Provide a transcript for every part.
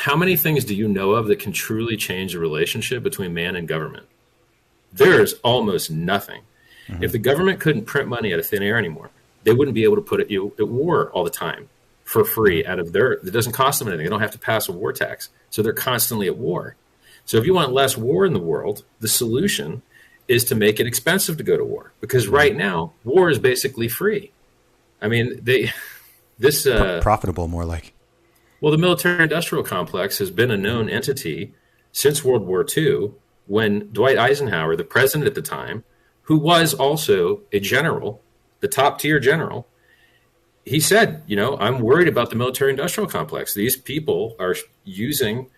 how many things do you know of that can truly change the relationship between man and government? There's almost nothing. Mm-hmm. If the government couldn't print money out of thin air anymore, they wouldn't be able to put you at war all the time for free out of it doesn't cost them anything. They don't have to pass a war tax. So they're constantly at war. So if you want less war in the world, the solution is to make it expensive to go to war, because right now war is basically free. I mean, profitable more like. Well, the military-industrial complex has been a known entity since World War II, when Dwight Eisenhower, the president at the time, who was also a general, the top-tier general, he said, I'm worried about the military-industrial complex. These people are using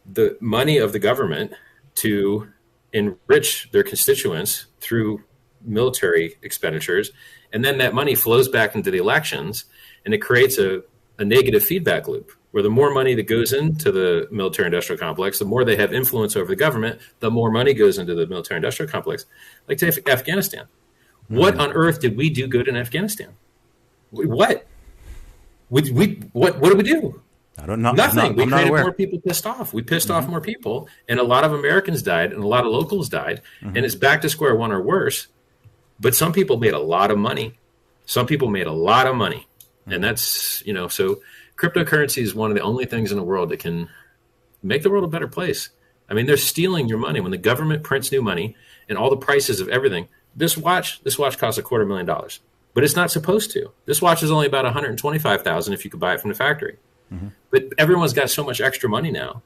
the money of the government to enrich their constituents through military expenditures, and then that money flows back into the elections, and it creates a negative feedback loop, where the more money that goes into the military-industrial complex, the more they have influence over the government, the more money goes into the military-industrial complex. Like take Afghanistan. What on earth did we do good in Afghanistan? What? What did we do? I don't know. Nothing. We created more people pissed off. We pissed off more people, and a lot of Americans died, and a lot of locals died, and it's back to square one or worse. But some people made a lot of money. And that's, so cryptocurrency is one of the only things in the world that can make the world a better place. I mean, they're stealing your money. When the government prints new money and all the prices of everything, this watch costs $250,000, but it's not supposed to. This watch is only about $125,000 if you could buy it from the factory. Mm-hmm. But everyone's got so much extra money now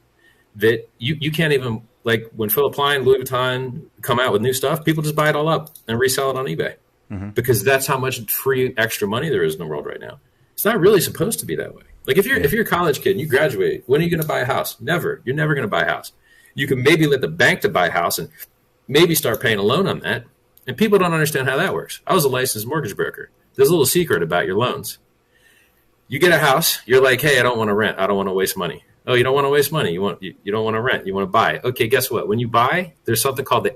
that you can't even, like when Philip Klein, Louis Vuitton come out with new stuff, people just buy it all up and resell it on eBay because that's how much free extra money there is in the world right now. It's not really supposed to be that way. Like if you're a college kid and you graduate, when are you going to buy a house? Never. You're never going to buy a house. You can maybe let the bank to buy a house and maybe start paying a loan on that. And people don't understand how that works. I was a licensed mortgage broker. There's a little secret about your loans. You get a house. You're like, hey, I don't want to rent. I don't want to waste money. Oh, you don't want to waste money. You don't want to rent. You want to buy. Okay, guess what? When you buy, there's something called the